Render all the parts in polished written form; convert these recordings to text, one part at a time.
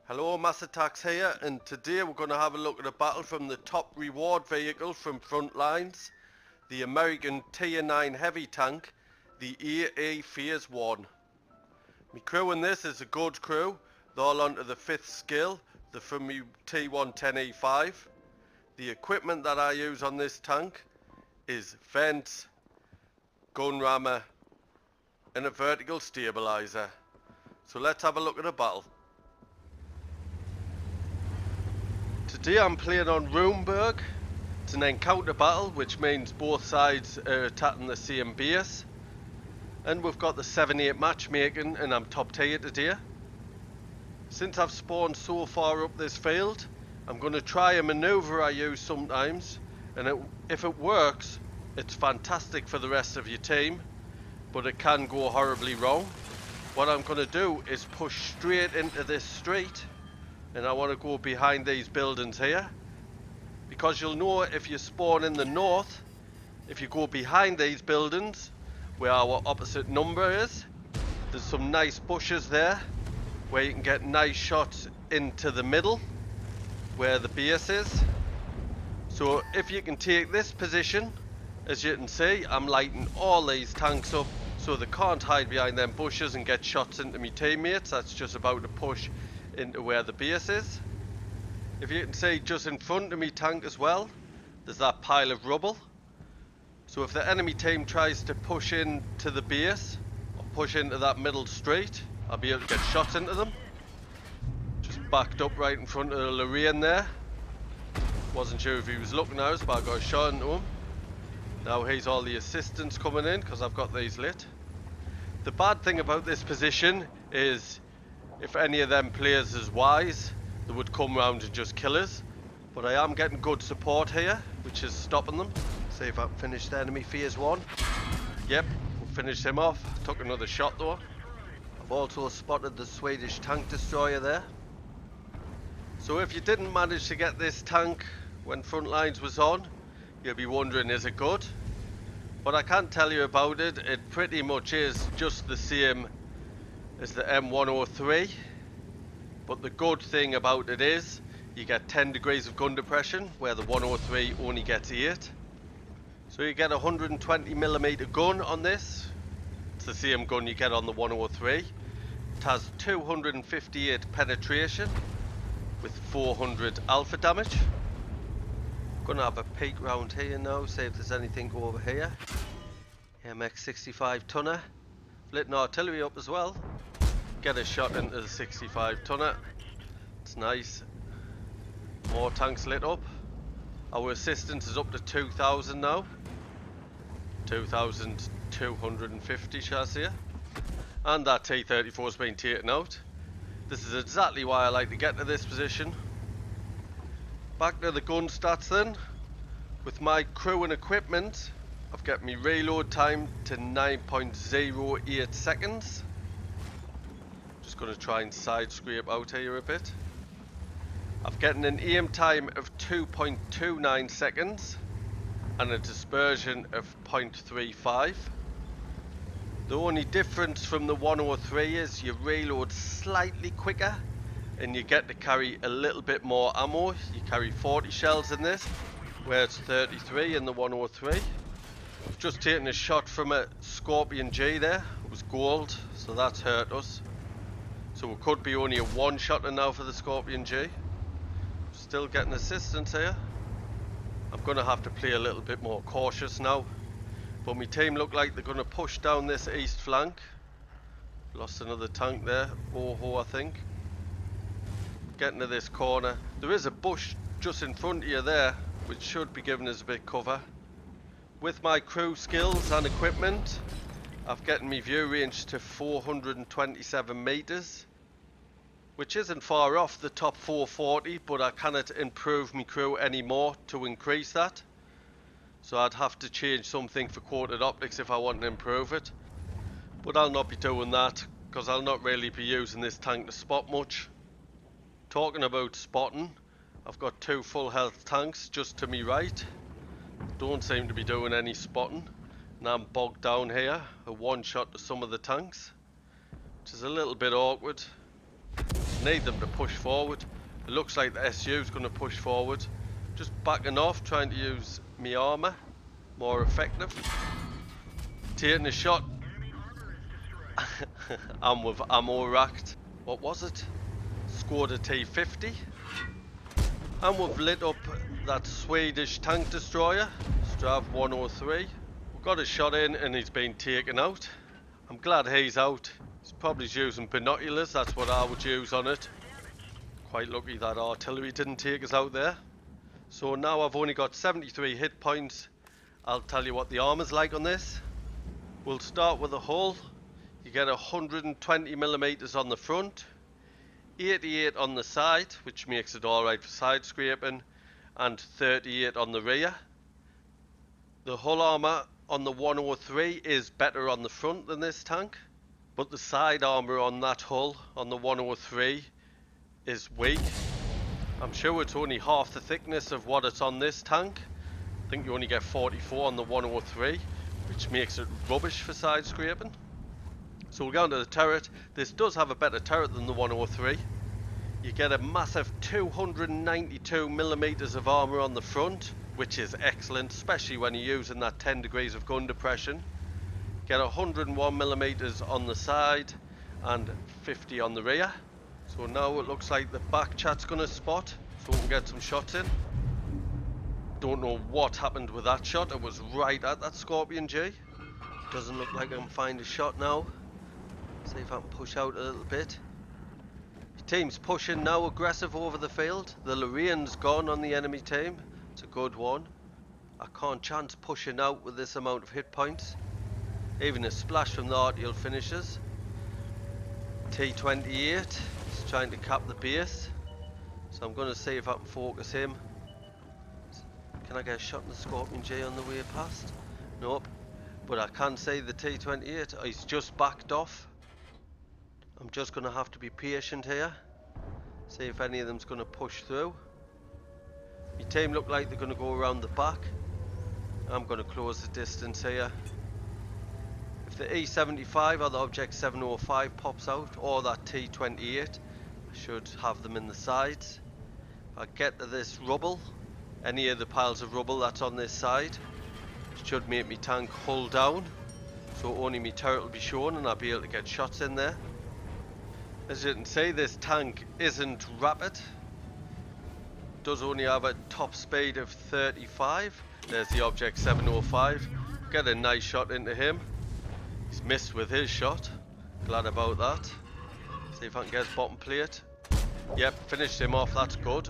Hello, Mass Attacks here, and today we're going to have a look at a battle from the top reward vehicle from Frontlines, the American Tier 9 heavy tank, the AA Phase 1. My crew in this is a good crew. They're all onto the 5th skill. They're from my T110E5. The equipment that I use on this tank is vents, gun rammer, and a vertical stabilizer. So let's have a look at a battle. Today I'm playing on Runeberg. It's an encounter battle, which means both sides are attacking the same base. And we've got the 7-8 matchmaking, and I'm top tier today. Since I've spawned so far up this field, I'm going to try a maneuver I use sometimes, and if it works, it's fantastic for the rest of your team, but it can go horribly wrong. What I'm going to do is push straight into this street, and I want to go behind these buildings here, because you'll know if you spawn in the north, if you go behind these buildings where our opposite number is, there's some nice bushes there where you can get nice shots into the middle where the base is. So if you can take this position, as you can see, I'm lighting all these tanks up so they can't hide behind them bushes and get shots into my teammates. That's just about to push into where the base is. If you can see just in front of me tank as well, there's that pile of rubble. So if the enemy team tries to push into the base or push into that middle street, I'll be able to get shots into them. Just backed up right in front of the Lorraine there. Wasn't sure if he was looking at us, but I got a shot into him. Now here's all the assistants coming in because I've got these lit. The bad thing about this position is if any of them players is wise, they would come round and just kill us. But I am getting good support here, which is stopping them. See if I can finish the enemy phase 1. Yep, we'll finish him off. Took another shot though. I've also spotted the Swedish tank destroyer there. So if you didn't manage to get this tank when Frontlines was on, you'll be wondering, is it good? What I can tell you about it, it pretty much is just the same as the M103. But the good thing about it is you get 10 degrees of gun depression, where the 103 only gets 8. So you get a 120mm gun on this. It's the same gun you get on the 103. It has 258 penetration with 400 alpha damage. Gonna have a peek round here now, see if there's anything over here. MX 65 tonner. Lit an artillery up as well. Get a shot into the 65 tonner. It's nice. More tanks lit up. Our assistance is up to 2,000 now. 2,250 shall I say. And that T-34 has been taken out. This is exactly why I like to get to this position. Back to the gun stats then. With my crew and equipment, I've got my reload time to 9.08 seconds. Just going to try and side scrape out here a bit. I've gotten an aim time of 2.29 seconds and a dispersion of 0.35. The only difference from the 103 is you reload slightly quicker and you get to carry a little bit more ammo. You carry 40 shells in this, where it's 33 in the 103. I've just taken a shot from a Scorpion G there. It was gold, so that's hurt us. So it could be only a one shot now for the Scorpion G. Still getting assistance here. I'm going to have to play a little bit more cautious now. But my team look like they're going to push down this east flank. Lost another tank there. Oh, I think. Getting to this corner. There is a bush just in front of you there, which should be giving us a bit cover. With my crew skills and equipment, I've gotten my view range to 427 meters, which isn't far off the top 440, but I cannot improve my crew anymore to increase that. So I'd have to change something for quoted optics if I want to improve it. But I'll not be doing that, because I'll not really be using this tank to spot much. Talking about spotting, I've got 2 full health tanks just to me right. Don't seem to be doing any spotting. And I'm bogged down here, a one shot to some of the tanks, which is a little bit awkward. Need them to push forward. It looks like the SU is going to push forward. Just backing off, trying to use my armour. More effective. Taking a shot. I'm with ammo racked. What was it? Scored a T-50. And we've lit up that Swedish tank destroyer, Strav 103. We've got a shot in and he's been taken out. I'm glad he's out. He's probably using binoculars, that's what I would use on it. Quite lucky that artillery didn't take us out there. So now I've only got 73 hit points. I'll tell you what the armor's like on this. We'll start with the hull. You get 120mm on the front, 88 on the side, which makes it alright for side scraping, and 38 on the rear. The hull armour on the 103 is better on the front than this tank, but the side armour on that hull, on the 103, is weak. I'm sure it's only half the thickness of what it's on this tank. I think you only get 44 on the 103, which makes it rubbish for side scraping. So we'll go on to the turret. This does have a better turret than the 103. You get a massive 292mm of armour on the front, which is excellent, especially when you're using that 10 degrees of gun depression. Get 101mm on the side and 50 on the rear. So now it looks like the back chat's going to spot, so we can get some shots in. Don't know what happened with that shot. It was right at that Scorpion G. Doesn't look like I can find a shot now. See if I can push out a little bit. The team's pushing now, aggressive over the field. The Lorraine's gone on the enemy team. It's a good one. I can't chance pushing out with this amount of hit points. Even a splash from the arterial finishes. T-28 is trying to cap the base. So I'm going to see if I can focus him. Can I get a shot in the Scorpion J on the way past? Nope. But I can see the T-28. He's just backed off. I'm just going to have to be patient here. See if any of them's going to push through. My team look like they're going to go around the back. I'm going to close the distance here. If the E75 or the Object 705 pops out, or that T-28, I should have them in the sides. If I get to this rubble, any of the piles of rubble that's on this side, should make me tank hull down. So only my turret will be shown and I'll be able to get shots in there. As you can see, this tank isn't rapid. It does only have a top speed of 35. There's the Object 705. Get a nice shot into him. He's missed with his shot. Glad about that. See if I can get his bottom plate. Yep, finished him off, that's good.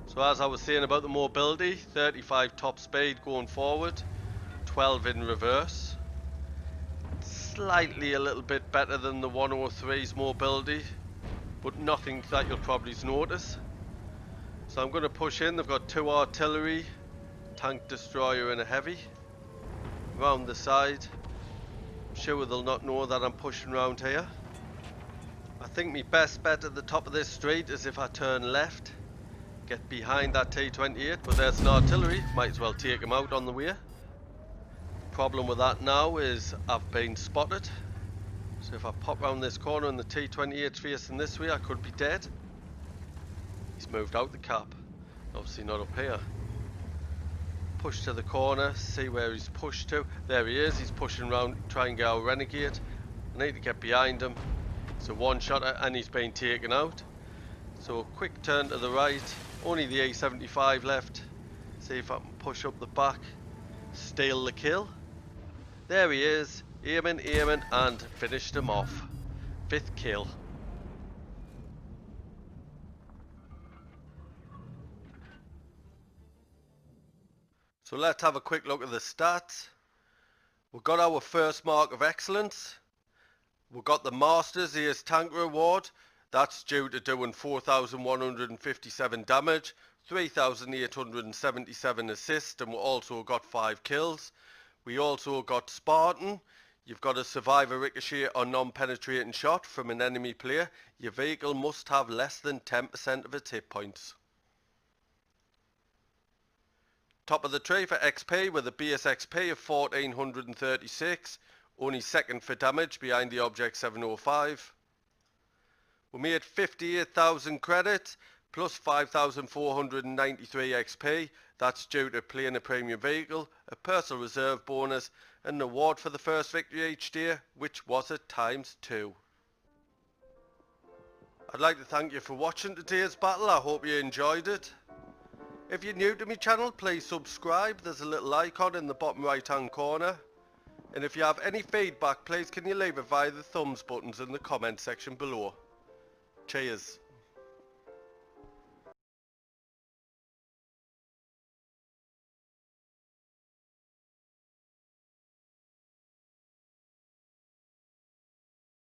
So as I was saying about the mobility, 35 top speed going forward, 12 in reverse. Slightly a little bit better than the 103's mobility, but nothing that you'll probably notice. So I'm going to push in. They've got 2 artillery, tank destroyer and a heavy. Round the side. I'm sure they'll not know that I'm pushing round here. I think my best bet at the top of this street is if I turn left, get behind that T-28, but there's an artillery, might as well take him out on the way. Problem with that now is I've been spotted, so if I pop round this corner and the T-28's facing this way, I could be dead. He's moved out the cap, obviously not up here. Push to the corner, see where he's pushed to. There he is, he's pushing round, try and get our renegade. I need to get behind him. It's a one-shotter and he's been taken out. So quick turn to the right, only the A75 left. See if I can push up the back, steal the kill. There he is, aiming, and finished him off. 5th kill. So let's have a quick look at the stats. We've got our first mark of excellence. We've got the Masters Ace Tank Reward. That's due to doing 4,157 damage, 3,877 assist, and we also got 5 kills. We also got Spartan. You've got to survive a ricochet or non-penetrating shot from an enemy player. Your vehicle must have less than 10% of its hit points. Top of the tree for XP with a base XP of 1436, only second for damage behind the Object 705. We made 58,000 credits plus 5,493 XP. That's due to playing a premium vehicle, a personal reserve bonus, and an award for the first victory each day, which was at ×2. I'd like to thank you for watching today's battle. I hope you enjoyed it. If you're new to my channel, please subscribe. There's a little icon in the bottom right hand corner. And if you have any feedback, please can you leave it via the thumbs buttons in the comment section below. Cheers.